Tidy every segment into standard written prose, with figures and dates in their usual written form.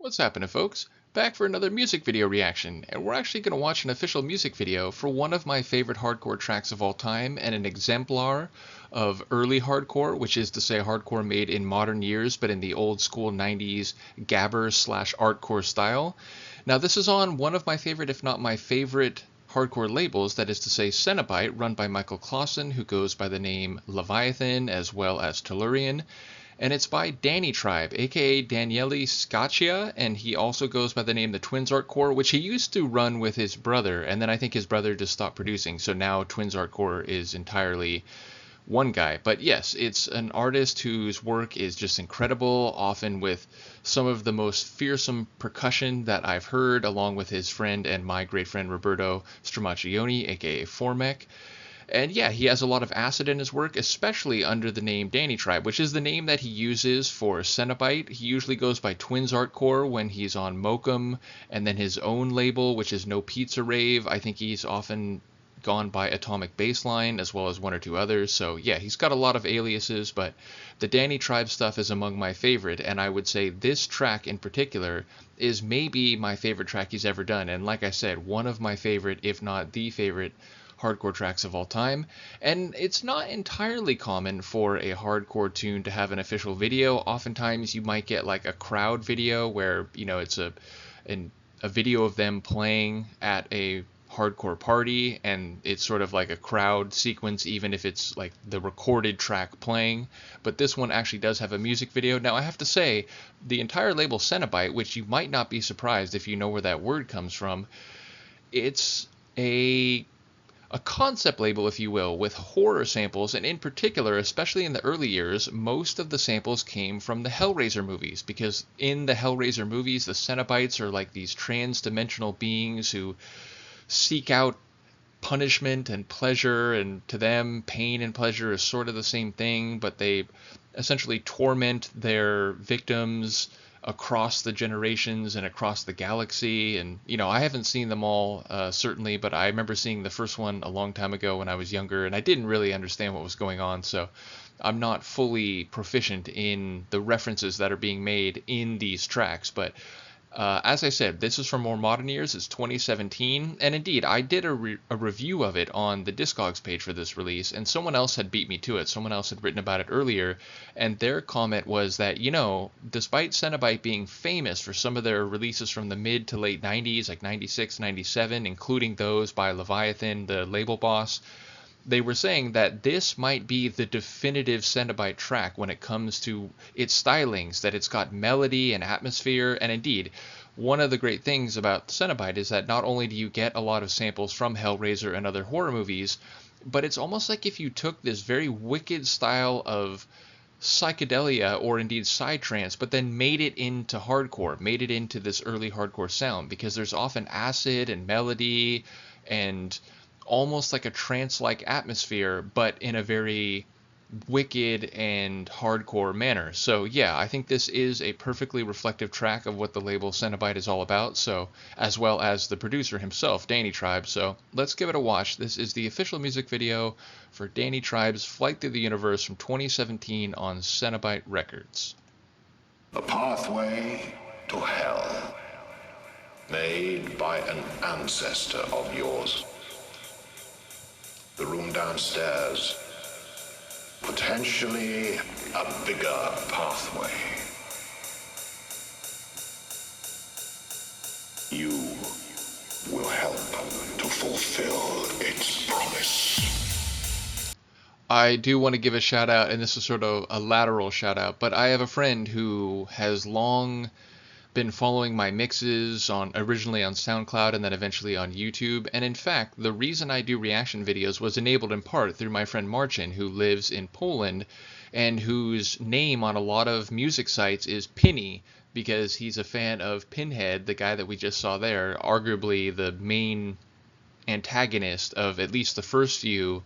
What's happening, folks? Back for another music video reaction, and we're actually going to watch an official music video for one of my favorite hardcore tracks of all time and an exemplar of early hardcore, which is to say hardcore made in modern years but in the old school 90s gabber slash artcore style. Now this is on one of my favorite, if not my favorite, hardcore labels, that is to say Cenobite, run by Michel Klassen, who goes by the name Leviathan as well as Tellurian. And it's by Danytribe, aka Daniele Scaccia, and he also goes by the name The Twins Artcore, which he used to run with his brother, and then I think his brother just stopped producing, so now Twins Artcore is entirely one guy. But yes, it's an artist whose work is just incredible, often with some of the most fearsome percussion that I've heard, along with his friend and my great friend Roberto Stramaccioni, aka Formec. And yeah, he has a lot of acid in his work, especially under the name Danytribe, which is the name that he uses for Cenobite. He usually goes by Twins Artcore when he's on Mokum, and then his own label, which is No Pizza Rave. I think he's often gone by Atomic Baseline, as well as one or two others. So yeah, he's got a lot of aliases, but the Danytribe stuff is among my favorite, and I would say this track in particular is maybe my favorite track he's ever done. And like I said, one of my favorite, if not the favorite, hardcore tracks of all time. And it's not entirely common for a hardcore tune to have an official video. Oftentimes you might get like a crowd video where, you know, it's a video of them playing at a hardcore party, and it's sort of like a crowd sequence, even if it's like the recorded track playing. But this one actually does have a music video. Now I have to say, the entire label Cenobite, which you might not be surprised if you know where that word comes from, it's a concept label, if you will, with horror samples, and in particular, especially in the early years, most of the samples came from the Hellraiser movies, because in the Hellraiser movies, the Cenobites are like these trans-dimensional beings who seek out punishment and pleasure, and to them, pain and pleasure is sort of the same thing, but they essentially torment their victims across the generations and across the galaxy. And you know, I haven't seen them all certainly, but I remember seeing the first one a long time ago when I was younger, and I didn't really understand what was going on, so I'm not fully proficient in the references that are being made in these tracks. But as I said, this is from more modern years. It's 2017, and indeed, I did a review of it on the Discogs page for this release, and someone else had beat me to it. Someone else had written about it earlier, and their comment was that, you know, despite Cenobite being famous for some of their releases from the mid to late 90s, like 96, 97, including those by Leviathan, the label boss, they were saying that this might be the definitive Cenobite track when it comes to its stylings, that it's got melody and atmosphere. And indeed, one of the great things about Cenobite is that not only do you get a lot of samples from Hellraiser and other horror movies, but it's almost like if you took this very wicked style of psychedelia, or indeed psytrance, but then made it into hardcore, made it into this early hardcore sound, because there's often acid and melody and almost like a trance-like atmosphere, but in a very wicked and hardcore manner. So yeah, I think this is a perfectly reflective track of what the label Cenobite is all about, so, as well as the producer himself, Danytribe. So let's give it a watch. This is the official music video for Danytribe's Flight Through the Universe from 2017 on Cenobite Records. A pathway to hell, made by an ancestor of yours. The room downstairs, potentially a bigger pathway. You will help to fulfill its promise. I do want to give a shout out, and this is sort of a lateral shout out, but I have a friend who has long been following my mixes originally on SoundCloud and then eventually on YouTube. And in fact, the reason I do reaction videos was enabled in part through my friend Marcin, who lives in Poland and whose name on a lot of music sites is Pinny, because he's a fan of Pinhead, the guy that we just saw there, arguably the main antagonist of at least the first few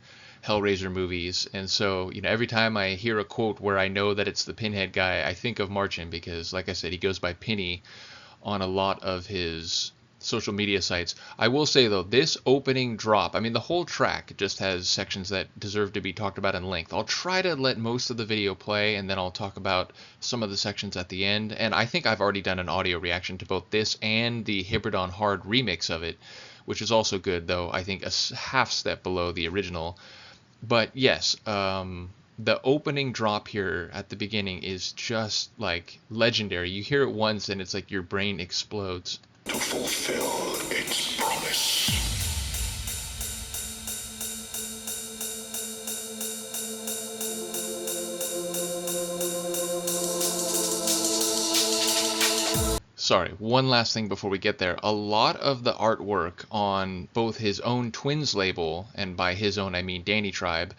Hellraiser movies. And so, you know, every time I hear a quote where I know that it's the Pinhead guy, I think of Marcin, because like I said, he goes by Pinny on a lot of his social media sites. I will say though, this opening drop, I mean the whole track just has sections that deserve to be talked about in length. I'll try to let most of the video play and then I'll talk about some of the sections at the end. And I think I've already done an audio reaction to both this and the Hybridon Hard remix of it, which is also good, though I think a half step below the original. But yes, the opening drop here at the beginning is just like legendary. You hear it once and it's like your brain explodes. To fulfill its promise. Sorry, one last thing before we get there. A lot of the artwork on both his own Twins label, and by his own I mean Danytribe,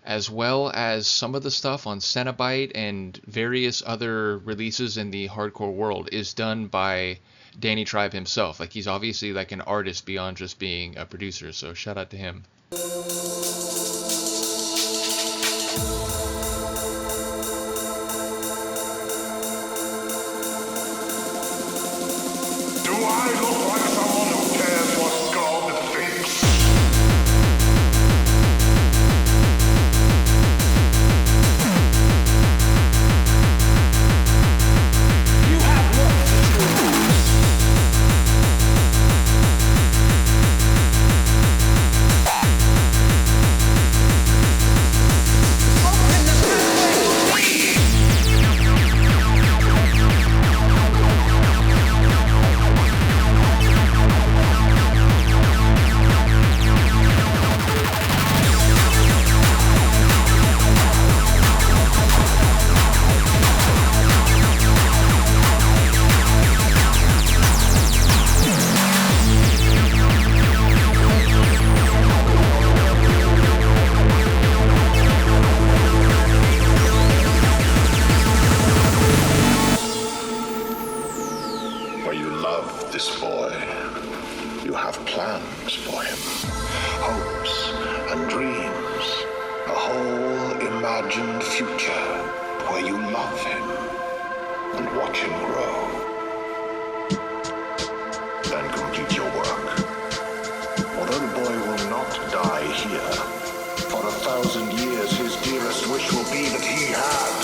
as well as some of the stuff on Cenobite and various other releases in the hardcore world, is done by Danytribe himself. Like, he's obviously like an artist beyond just being a producer, so shout out to him. This boy, you have plans for him, hopes and dreams, a whole imagined future where you love him and watch him grow. Then complete your work. Although the boy will not die here, for 1,000 years his dearest wish will be that he had.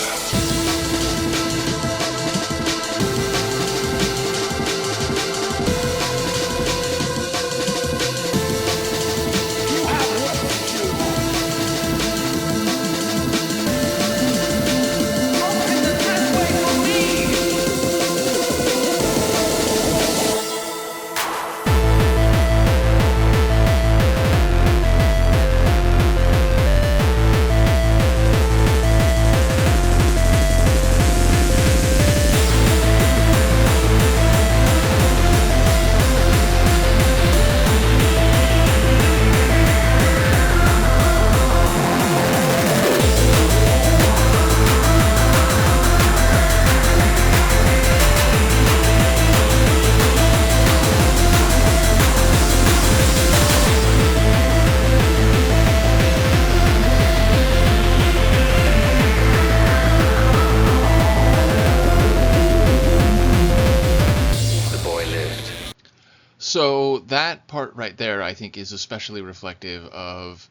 So that part right there, I think, is especially reflective of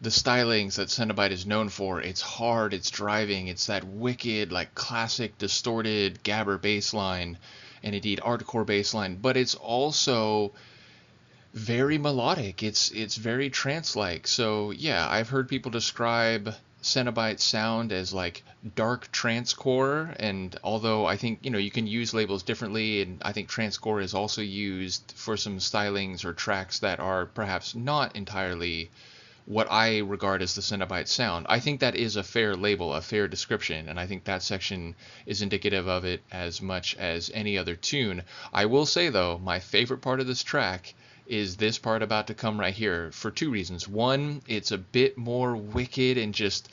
the stylings that Cenobite is known for. It's hard, it's driving, it's that wicked, like, classic distorted gabber bass line, and indeed hardcore bass line, but it's also very melodic. It's very trance-like. So yeah, I've heard people describe Cenobite's sound as like dark trancecore, and although I think, you can use labels differently, and I think trancecore is also used for some stylings or tracks that are perhaps not entirely what I regard as the Cenobite sound. I think that is a fair label, a fair description, and I think that section is indicative of it as much as any other tune. I will say though, my favorite part of this track is this part about to come right here, for two reasons. One, it's a bit more wicked and just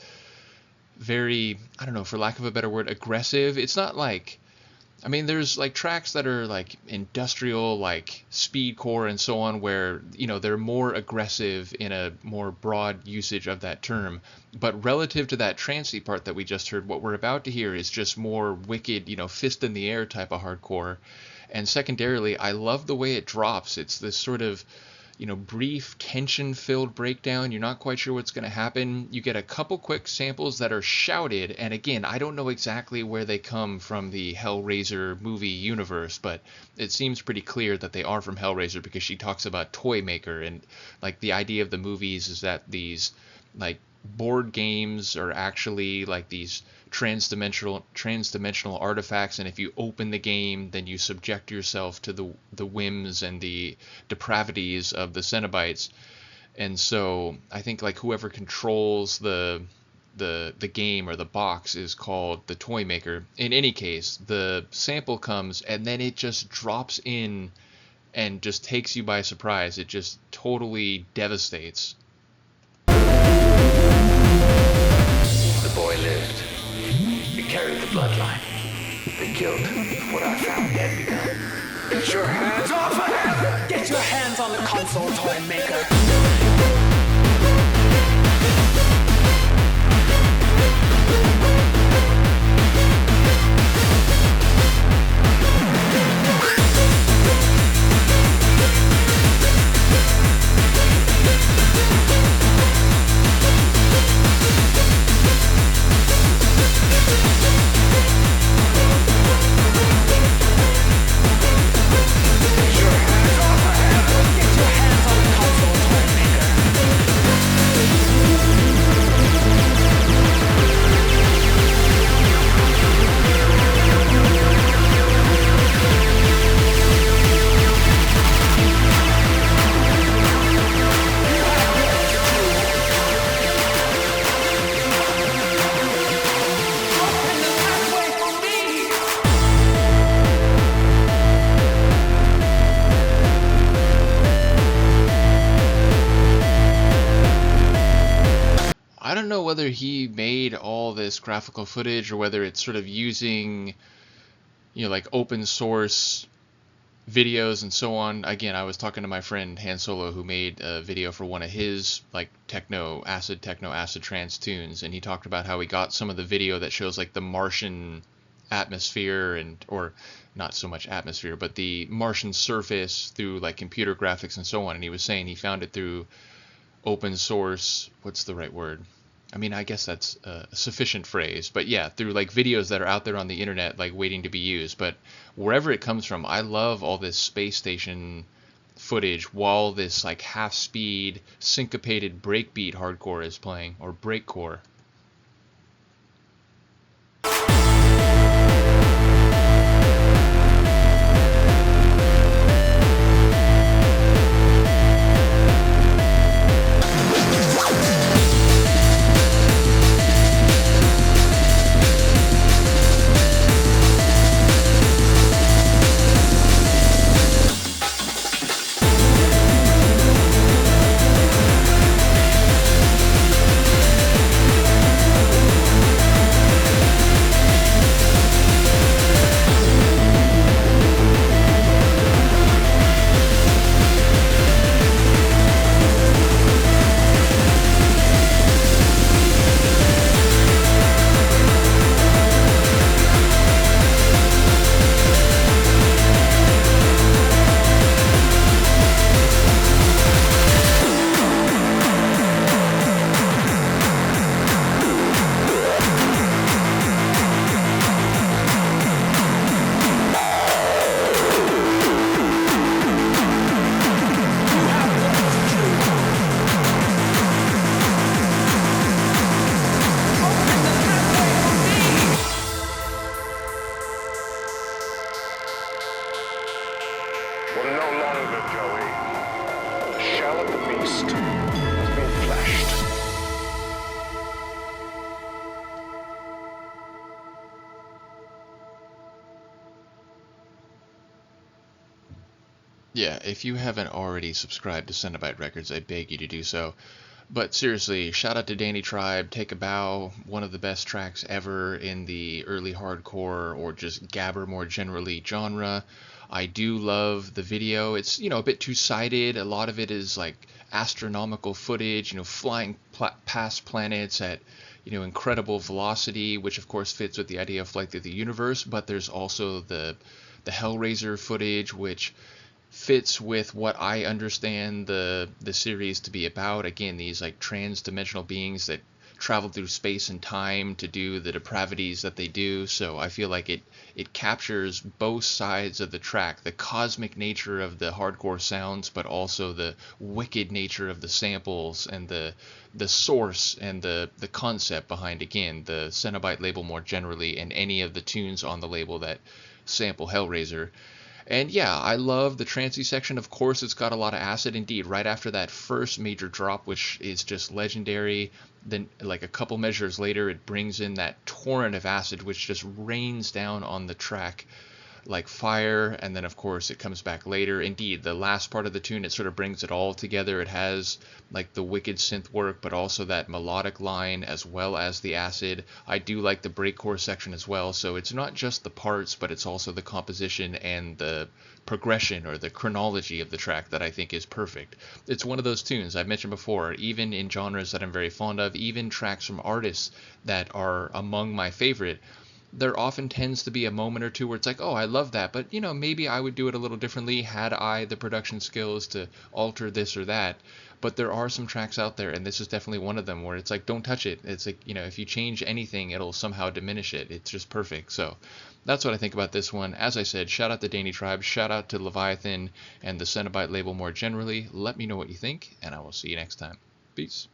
very, I don't know, for lack of a better word, aggressive. It's not like I mean, there's like tracks that are like industrial, like speedcore and so on, where, you know, they're more aggressive in a more broad usage of that term. But relative to that trancey part that we just heard, what we're about to hear is just more wicked, you know, fist in the air type of hardcore. And secondarily, I love the way it drops. It's this sort of, you know, brief tension-filled breakdown. You're not quite sure what's going to happen. You get a couple quick samples that are shouted, and again, I don't know exactly where they come from the Hellraiser movie universe, but it seems pretty clear that they are from Hellraiser because she talks about Toy Maker, and like the idea of the movies is that these like board games are actually like these transdimensional artifacts, and if you open the game, then you subject yourself to the whims and the depravities of the Cenobites. And so I think like whoever controls the game or the box is called the Toy Maker. In any case, the sample comes and then it just drops in and just takes you by surprise. It just totally devastates. The boy lived. He carried the bloodline. The guilt of what I found had begun. Get your hands off of him! Get your hands on the console, Toy Maker. I don't know whether he made all this graphical footage or whether it's sort of using, you know, like open source videos and so on. Again, I was talking to my friend Han Solo, who made a video for one of his like techno acid trance tunes, and he talked about how he got some of the video that shows like the Martian atmosphere, and or not so much atmosphere, but the Martian surface through like computer graphics and so on. And he was saying he found it through open source, what's the right word? I mean, I guess that's a sufficient phrase, but yeah, through like videos that are out there on the internet, like waiting to be used. But wherever it comes from, I love all this space station footage while this like half-speed syncopated breakbeat hardcore is playing, or breakcore. We're no longer, Joey. The shell of the beast has been fleshed. Yeah, if you haven't already subscribed to Cenobite Records, I beg you to do so. But seriously, shout out to Danytribe, Take a Bow, one of the best tracks ever in the early hardcore or just gabber more generally genre. I do love the video. It's, a bit two-sided. A lot of it is like astronomical footage, flying past planets at, incredible velocity, which of course fits with the idea of flight through the universe, but there's also the Hellraiser footage, which fits with what I understand the series to be about. Again, these like trans-dimensional beings that travel through space and time to do the depravities that they do. So I feel like it captures both sides of the track, the cosmic nature of the hardcore sounds, but also the wicked nature of the samples and the source and the concept behind, again, the Cenobite label more generally, and any of the tunes on the label that sample Hellraiser. And yeah, I love the trancy section. Of course, it's got a lot of acid indeed. Right after that first major drop, which is just legendary, then like a couple measures later, it brings in that torrent of acid, which just rains down on the track like fire. And then of course it comes back later. Indeed, the last part of the tune, it sort of brings it all together. It has like the wicked synth work, but also that melodic line as well as the acid. I do like the breakcore section as well. So it's not just the parts, but it's also the composition and the progression or the chronology of the track that I think is perfect. It's one of those tunes I've mentioned before, even in genres that I'm very fond of, even tracks from artists that are among my favorite. There often tends to be a moment or two where it's like, oh, I love that, but maybe I would do it a little differently had I the production skills to alter this or that. But there are some tracks out there, and this is definitely one of them, where it's like, don't touch it. It's like, if you change anything, it'll somehow diminish it. It's just perfect. So that's what I think about this one. As I said, shout out to Danytribe, shout out to Leviathan and the Cenobite label more generally. Let me know what you think, and I will see you next time. Peace.